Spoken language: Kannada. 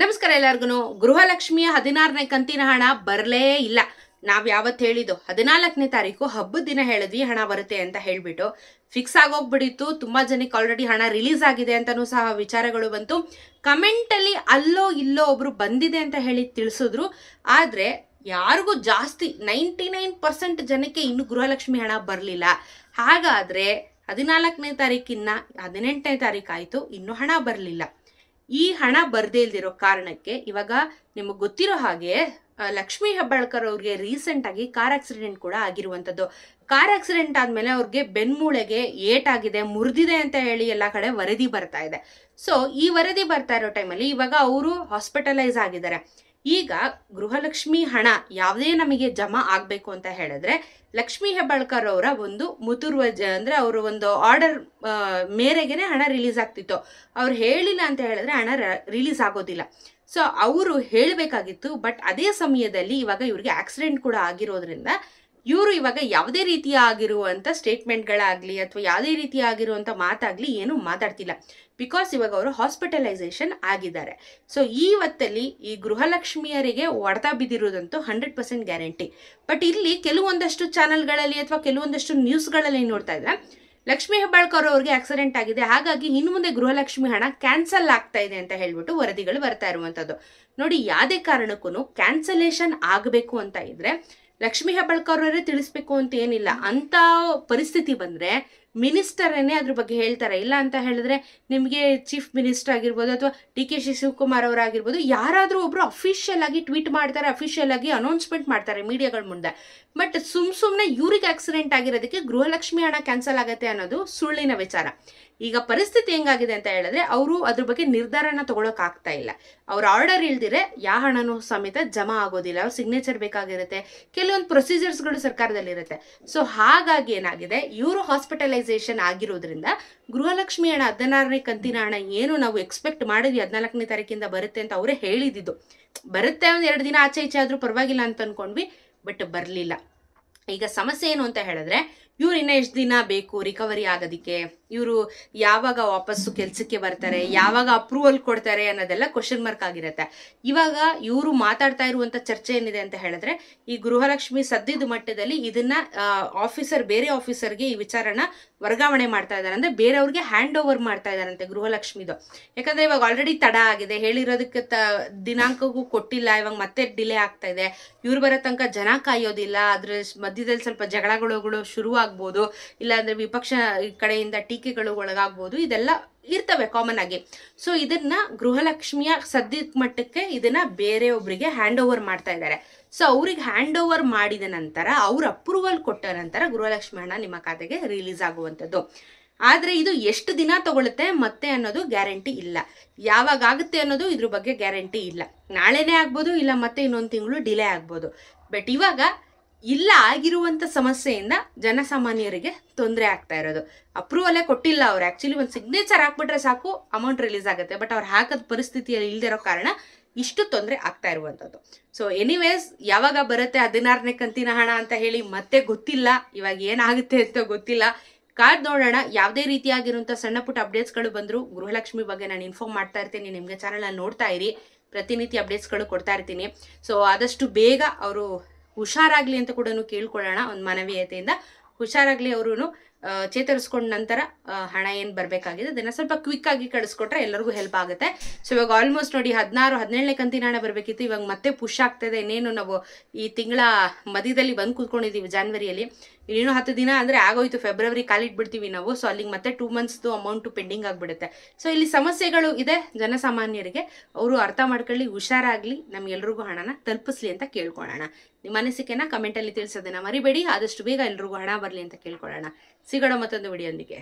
ನಮಸ್ಕಾರ ಎಲ್ಲರಿಗೂ. ಗೃಹಲಕ್ಷ್ಮಿಯ 16ನೇ ಕಂತಿನ ಹಣ ಬರಲೇ ಇಲ್ಲ. ನಾವು ಯಾವತ್ತು ಹೇಳಿದ್ದು 14ನೇ ತಾರೀಕು ಹಬ್ಬದ ದಿನ ಹೇಳಿದ್ವಿ ಹಣ ಬರುತ್ತೆ ಅಂತ ಹೇಳ್ಬಿಟ್ಟು ಫಿಕ್ಸ್ ಆಗೋಗ್ಬಿಟ್ಟಿತ್ತು. ತುಂಬಾ ಜನಕ್ಕೆ ಆಲ್ರೆಡಿ ಹಣ ರಿಲೀಸ್ ಆಗಿದೆ ಅಂತಲೂ ಸಹ ವಿಚಾರಗಳು ಬಂತು. ಕಮೆಂಟಲ್ಲಿ ಅಲ್ಲೋ ಇಲ್ಲೋ ಒಬ್ರು ಬಂದಿದೆ ಅಂತ ಹೇಳಿ ತಿಳಿಸಿದ್ರು. ಆದರೆ ಯಾರಿಗೂ ಜಾಸ್ತಿ 99% ಜನಕ್ಕೆ ಇನ್ನು ಗೃಹಲಕ್ಷ್ಮಿ ಹಣ ಬರಲಿಲ್ಲ. ಹಾಗಾದರೆ 14ನೇ ತಾರೀಕಿನ್ನ 18ನೇ ತಾರೀಕು ಆಯಿತು, ಇನ್ನೂ ಹಣ ಬರಲಿಲ್ಲ. ಈ ಹಣ ಬರ್ದೇ ಇಲ್ದಿರೋ ಕಾರಣಕ್ಕೆ ಇವಾಗ ನಿಮಗೆ ಗೊತ್ತಿರೋ ಹಾಗೆ ಲಕ್ಷ್ಮೀ ಹೆಬ್ಬಾಳ್ಕರ್ ಅವ್ರಿಗೆ ರೀಸೆಂಟ್ ಆಗಿ ಕಾರ್ ಆಕ್ಸಿಡೆಂಟ್ ಕೂಡ ಆಗಿರುವಂಥದ್ದು. ಕಾರ್ ಆಕ್ಸಿಡೆಂಟ್ ಆದಮೇಲೆ ಅವ್ರಿಗೆ ಬೆನ್ಮೂಳೆಗೆ ಏಟಾಗಿದೆ, ಮುರಿದಿದೆ ಅಂತ ಹೇಳಿ ಎಲ್ಲ ಕಡೆ ವರದಿ ಬರ್ತಾ ಇದೆ. ಸೊ ಈ ವರದಿ ಬರ್ತಾ ಇರೋ ಟೈಮಲ್ಲಿ ಇವಾಗ ಅವರು ಹಾಸ್ಪಿಟಲೈಸ್ ಆಗಿದ್ದಾರೆ. ಈಗ ಗೃಹಲಕ್ಷ್ಮಿ ಹಣ ಯಾವುದೇ ನಮಗೆ ಜಮಾ ಆಗಬೇಕು ಅಂತ ಹೇಳಿದ್ರೆ ಲಕ್ಷ್ಮೀ ಹೆಬ್ಬಾಳ್ಕರ್ ಅವರ ಒಂದು ಅಂದರೆ ಅವರು ಒಂದು ಆರ್ಡರ್ ಮೇರೆಗೆ ಹಣ ರಿಲೀಸ್ ಆಗ್ತಿತ್ತು. ಅವ್ರು ಹೇಳಿಲ್ಲ ಅಂತ ಹೇಳಿದ್ರೆ ಹಣ ರಿಲೀಸ್ ಆಗೋದಿಲ್ಲ. ಸೊ ಅವರು ಹೇಳಬೇಕಾಗಿತ್ತು. ಬಟ್ ಅದೇ ಸಮಯದಲ್ಲಿ ಇವಾಗ ಇವ್ರಿಗೆ ಆಕ್ಸಿಡೆಂಟ್ ಕೂಡ ಆಗಿರೋದ್ರಿಂದ ಇವರು ಇವಾಗ ಯಾವುದೇ ರೀತಿಯ ಆಗಿರುವಂಥ ಸ್ಟೇಟ್ಮೆಂಟ್ಗಳಾಗಲಿ ಅಥವಾ ಯಾವುದೇ ರೀತಿಯ ಆಗಿರುವಂಥ ಮಾತಾಗಲಿ ಏನು ಮಾತಾಡ್ತಿಲ್ಲ. ಬಿಕಾಸ್ ಇವಾಗ ಅವರು ಹಾಸ್ಪಿಟಲೈಸೇಷನ್ ಆಗಿದ್ದಾರೆ. ಸೊ ಈ ಹೊತ್ತಲ್ಲಿ ಈ ಗೃಹಲಕ್ಷ್ಮಿಯರಿಗೆ ಹೊಡೆತ ಬಿದ್ದಿರೋದಂತೂ 100% ಗ್ಯಾರಂಟಿ. ಬಟ್ ಇಲ್ಲಿ ಕೆಲವೊಂದಷ್ಟು ಚಾನಲ್ಗಳಲ್ಲಿ ಅಥವಾ ಕೆಲವೊಂದಷ್ಟು ನ್ಯೂಸ್ಗಳಲ್ಲಿ ನೋಡ್ತಾ ಇದ್ರೆ ಲಕ್ಷ್ಮೀ ಹೆಬ್ಬಾಳ್ಕರ್ ಅವ್ರಿಗೆ ಆಕ್ಸಿಡೆಂಟ್ ಆಗಿದೆ, ಹಾಗಾಗಿ ಇನ್ನು ಮುಂದೆ ಗೃಹಲಕ್ಷ್ಮಿ ಹಣ ಕ್ಯಾನ್ಸಲ್ ಆಗ್ತಾ ಇದೆ ಅಂತ ಹೇಳ್ಬಿಟ್ಟು ವರದಿಗಳು ಬರ್ತಾ ಇರುವಂಥದ್ದು. ನೋಡಿ, ಯಾವುದೇ ಕಾರಣಕ್ಕೂ ಕ್ಯಾನ್ಸಲೇಷನ್ ಆಗಬೇಕು ಅಂತ ಇದ್ರೆ ಲಕ್ಷ್ಮೀ ಹೆಬ್ಬಾಳ್ಕರ್ ಅವರೇ ತಿಳಿಸ್ಬೇಕು ಅಂತ ಏನಿಲ್ಲ. ಅಂತ ಪರಿಸ್ಥಿತಿ ಬಂದರೆ ಮಿನಿಸ್ಟರನ್ನೇ ಅದ್ರ ಬಗ್ಗೆ ಹೇಳ್ತಾರೆ. ಇಲ್ಲ ಅಂತ ಹೇಳಿದ್ರೆ ನಿಮಗೆ ಚೀಫ್ ಮಿನಿಸ್ಟರ್ ಆಗಿರ್ಬೋದು ಅಥವಾ DK ಶಿವಕುಮಾರ್ ಅವರಾಗಿರ್ಬೋದು, ಯಾರಾದರೂ ಒಬ್ರು ಅಫಿಷಿಯಲ್ ಆಗಿ ಟ್ವೀಟ್ ಮಾಡ್ತಾರೆ, ಅಫಿಷಿಯಲ್ ಆಗಿ ಅನೌನ್ಸ್ಮೆಂಟ್ ಮಾಡ್ತಾರೆ ಮೀಡಿಯಾಗಳ ಮುಂದೆ. ಬಟ್ ಸುಮ್ಮನೆ ಇವ್ರಿಗೆ ಆಕ್ಸಿಡೆಂಟ್ ಆಗಿರೋದಕ್ಕೆ ಗೃಹಲಕ್ಷ್ಮಿ ಹಣ ಕ್ಯಾನ್ಸಲ್ ಆಗುತ್ತೆ ಅನ್ನೋದು ಸುಳ್ಳಿನ ವಿಚಾರ. ಈಗ ಪರಿಸ್ಥಿತಿ ಹೆಂಗಾಗಿದೆ ಅಂತ ಹೇಳಿದ್ರೆ ಅವರು ಅದ್ರ ಬಗ್ಗೆ ನಿರ್ಧಾರನ ತಗೊಳಕ್ ಆಗ್ತಾ ಇಲ್ಲ. ಅವ್ರ ಆರ್ಡರ್ ಇಲ್ದಿರೆ ಯಾವ ಹಣನೂ ಸಮೇತ ಜಮಾ ಆಗೋದಿಲ್ಲ. ಅವ್ರ ಸಿಗ್ನೇಚರ್ ಬೇಕಾಗಿರುತ್ತೆ, ಕೆಲವೊಂದು ಪ್ರೊಸೀಜರ್ಸ್ಗಳು ಸರ್ಕಾರದಲ್ಲಿ ಇರುತ್ತೆ. ಸೊ ಹಾಗಾಗಿ ಏನಾಗಿದೆ, ಇವರು ಹಾಸ್ಪಿಟಲೈಸೇಷನ್ ಆಗಿರೋದ್ರಿಂದ ಗೃಹಲಕ್ಷ್ಮಿ ಹಣ 16ನೇ ಕಂತಿನ ಹಣ ಏನು ನಾವು ಎಕ್ಸ್ಪೆಕ್ಟ್ ಮಾಡಿದ್ವಿ 14ನೇ ತಾರೀಕಿಂದ ಬರುತ್ತೆ ಅಂತ ಅವರೇ ಹೇಳಿದ್ದು. ಬರುತ್ತೆ, ಒಂದು 2 ದಿನ ಆಚೆ ಈಚೆ ಆದ್ರೂ ಪರವಾಗಿಲ್ಲ ಅಂತ ಅನ್ಕೊಂಡ್ವಿ. ಬಟ್ ಬರಲಿಲ್ಲ. ಈಗ ಸಮಸ್ಯೆ ಏನು ಅಂತ ಹೇಳಿದ್ರೆ ಇವ್ರು ಇನ್ನೂ ಎಷ್ಟು ದಿನ ಬೇಕು ರಿಕವರಿ ಆಗೋದಕ್ಕೆ, ಇವರು ಯಾವಾಗ ವಾಪಸ್ಸು ಕೆಲಸಕ್ಕೆ ಬರ್ತಾರೆ, ಯಾವಾಗ ಅಪ್ರೂವಲ್ ಕೊಡ್ತಾರೆ ಅನ್ನೋದೆಲ್ಲ ಕ್ವಶನ್ ಮಾರ್ಕ್ ಆಗಿರುತ್ತೆ. ಇವಾಗ ಇವರು ಮಾತಾಡ್ತಾ ಇರುವಂಥ ಚರ್ಚೆ ಏನಿದೆ ಅಂತ ಹೇಳಿದ್ರೆ ಈ ಗೃಹಲಕ್ಷ್ಮಿ ಸದ್ಯದ ಮಟ್ಟದಲ್ಲಿ ಇದನ್ನ ಬೇರೆ ಆಫೀಸರ್ಗೆ ಈ ವಿಚಾರನ ವರ್ಗಾವಣೆ ಮಾಡ್ತಾ ಇದ್ದಾರೆ. ಅಂದರೆ ಬೇರೆಯವ್ರಿಗೆ ಹ್ಯಾಂಡ್ ಓವರ್ ಮಾಡ್ತಾ ಇದ್ದಾರಂತೆ ಗೃಹಲಕ್ಷ್ಮಿದು. ಯಾಕಂದರೆ ಇವಾಗ ಆಲ್ರೆಡಿ ತಡ ಆಗಿದೆ, ಹೇಳಿರೋದಕ್ಕೆ ದಿನಾಂಕಗೂ ಕೊಟ್ಟಿಲ್ಲ, ಇವಾಗ ಮತ್ತೆ ಡಿಲೇ ಆಗ್ತಾ ಇದೆ. ಇವ್ರು ಬರೋ ತನಕ ಜನ ಕಾಯೋದಿಲ್ಲ, ಅದ್ರ ಮಧ್ಯದಲ್ಲಿ ಸ್ವಲ್ಪ ಜಗಳಗಳು ಶುರುವಾಗ್ಬೋದು, ಇಲ್ಲಾಂದರೆ ವಿಪಕ್ಷ ಕಡೆಯಿಂದ ಟೀಕೆಗಳು ಒಳಗಾಗ್ಬೋದು, ಇದೆಲ್ಲ ಇರ್ತವೆ ಕಾಮನ್ ಆಗಿ. ಸೊ ಇದನ್ನ ಗೃಹಲಕ್ಷ್ಮಿಯ ಸದ್ಯದ ಮಟ್ಟಕ್ಕೆ ಇದನ್ನ ಬೇರೆಯೊಬ್ಬರಿಗೆ ಹ್ಯಾಂಡ್ ಓವರ್ ಮಾಡ್ತಾ ಇದ್ದಾರೆ. ಸೊ ಅವ್ರಿಗೆ ಹ್ಯಾಂಡ್ ಓವರ್ ಮಾಡಿದ ನಂತರ ಅವ್ರ ಅಪ್ರೂವಲ್ ಕೊಟ್ಟ ನಂತರ ಗೃಹಲಕ್ಷ್ಮಿ ಹಣ ನಿಮ್ಮ ಖಾತೆಗೆ ರಿಲೀಸ್ ಆಗುವಂಥದ್ದು. ಆದರೆ ಇದು ಎಷ್ಟು ದಿನ ತಗೊಳುತ್ತೆ ಮತ್ತೆ ಅನ್ನೋದು ಗ್ಯಾರಂಟಿ ಇಲ್ಲ. ಯಾವಾಗ ಆಗುತ್ತೆ ಅನ್ನೋದು ಇದ್ರ ಬಗ್ಗೆ ಗ್ಯಾರಂಟಿ ಇಲ್ಲ. ನಾಳೆನೇ ಆಗ್ಬೋದು, ಇಲ್ಲ ಮತ್ತೆ ಇನ್ನೊಂದು ತಿಂಗಳು ಡಿಲೇ ಆಗ್ಬೋದು. ಬಟ್ ಇವಾಗ ಇಲ್ಲ ಆಗಿರುವಂಥ ಸಮಸ್ಯೆಯಿಂದ ಜನಸಾಮಾನ್ಯರಿಗೆ ತೊಂದರೆ ಆಗ್ತಾ ಇರೋದು. ಅಪ್ರೂವಲ್ಲೇ ಕೊಟ್ಟಿಲ್ಲ ಅವ್ರು. ಆ್ಯಕ್ಚುಲಿ ಒಂದು ಸಿಗ್ನೇಚರ್ ಹಾಕ್ಬಿಟ್ರೆ ಸಾಕು ಅಮೌಂಟ್ ರಿಲೀಸ್ ಆಗುತ್ತೆ. ಬಟ್ ಅವ್ರು ಹಾಕೋದ ಪರಿಸ್ಥಿತಿಯಲ್ಲಿ ಇಲ್ದಿರೋ ಕಾರಣ ಇಷ್ಟು ತೊಂದರೆ ಆಗ್ತಾ ಇರುವಂಥದ್ದು. ಸೊ ಎನಿವೇಸ್, ಯಾವಾಗ ಬರುತ್ತೆ 16ನೇ ಕಂತಿನ ಹಣ ಅಂತ ಹೇಳಿ ಮತ್ತೆ ಗೊತ್ತಿಲ್ಲ. ಇವಾಗ ಏನಾಗುತ್ತೆ ಅಂತ ಗೊತ್ತಿಲ್ಲ. ಕಾದ್ ನೋಡೋಣ. ಯಾವುದೇ ರೀತಿಯಾಗಿರುವಂಥ ಸಣ್ಣ ಪುಟ್ಟ ಅಪ್ಡೇಟ್ಸ್ಗಳು ಬಂದರೂ ಗೃಹಲಕ್ಷ್ಮಿ ಬಗ್ಗೆ ನಾನು ಇನ್ಫಾರ್ಮ್ ಮಾಡ್ತಾ ಇರ್ತೀನಿ. ನಿಮಗೆ ಚಾನಲ್ನಲ್ಲಿ ನೋಡ್ತಾ ಇರಿ, ಪ್ರತಿನಿತ್ಯ ಅಪ್ಡೇಟ್ಸ್ಗಳು ಕೊಡ್ತಾ ಇರ್ತೀನಿ. ಸೊ ಆದಷ್ಟು ಬೇಗ ಅವರು ಹುಷಾರಾಗಲಿ ಅಂತ ಕೂಡ ಕೇಳ್ಕೊಳ್ಳೋಣ. ಒಂದು ಮಾನವೀಯತೆಯಿಂದ ಹುಷಾರಾಗಲಿ, ಅವರು ಚೇತರಿಸ್ಕೊಂಡ ನಂತರ ಹಣ ಏನು ಬರಬೇಕಾಗಿದೆ ಅದನ್ನು ಸ್ವಲ್ಪ ಕ್ವಿಕ್ ಆಗಿ ಕಳಿಸ್ಕೊಟ್ರೆ ಎಲ್ಲರಿಗೂ ಹೆಲ್ಪ್ ಆಗುತ್ತೆ. ಸೊ ಇವಾಗ ಆಲ್ಮೋಸ್ಟ್ ನೋಡಿ 17ನೇ ಕಂತಿನ ಹಣ ಬರಬೇಕಿತ್ತು, ಇವಾಗ ಮತ್ತೆ ಪುಷ್ ಆಗ್ತಾಯಿದೆ. ಇನ್ನೇನು ನಾವು ಈ ತಿಂಗಳ ಮಧ್ಯದಲ್ಲಿ ಬಂದು ಕೂತ್ಕೊಂಡಿದ್ದೀವಿ ಜಾನ್ವರಿಯಲ್ಲಿ, ಇನ್ನೇನು 10 ದಿನ ಅಂದರೆ ಆಗೋಯ್ತು, ಫೆಬ್ರವರಿ ಕಾಲಿಟ್ಬಿಡ್ತೀವಿ ನಾವು. ಸೊ ಅಲ್ಲಿಗೆ ಮತ್ತೆ 2 ಮಂತ್ಸ್ದು ಅಮೌಂಟು ಪೆಂಡಿಂಗ್ ಆಗಿಬಿಡುತ್ತೆ. ಸೊ ಇಲ್ಲಿ ಸಮಸ್ಯೆಗಳು ಇದೆ ಜನಸಾಮಾನ್ಯರಿಗೆ, ಅವರು ಅರ್ಥ ಮಾಡ್ಕೊಳ್ಳಿ, ಹುಷಾರಾಗಲಿ, ನಮ್ಗೆಲ್ರಿಗೂ ಹಣನ ತಲುಪಿಸ್ಲಿ ಅಂತ ಕೇಳ್ಕೊಳ್ಳೋಣ. ನಿಮ್ಮ ಅನಿಸಿಕೆನ ಕಮೆಂಟಲ್ಲಿ ತಿಳಿಸೋದನ್ನ ಮರಿಬೇಡಿ. ಆದಷ್ಟು ಬೇಗ ಎಲ್ರಿಗೂ ಹಣ ಬರಲಿ ಅಂತ ಕೇಳ್ಕೊಳ್ಳೋಣ. ಸಿಗೋಣ ಮತ್ತೊಂದು ವಿಡಿಯೋಂದಿಗೆ.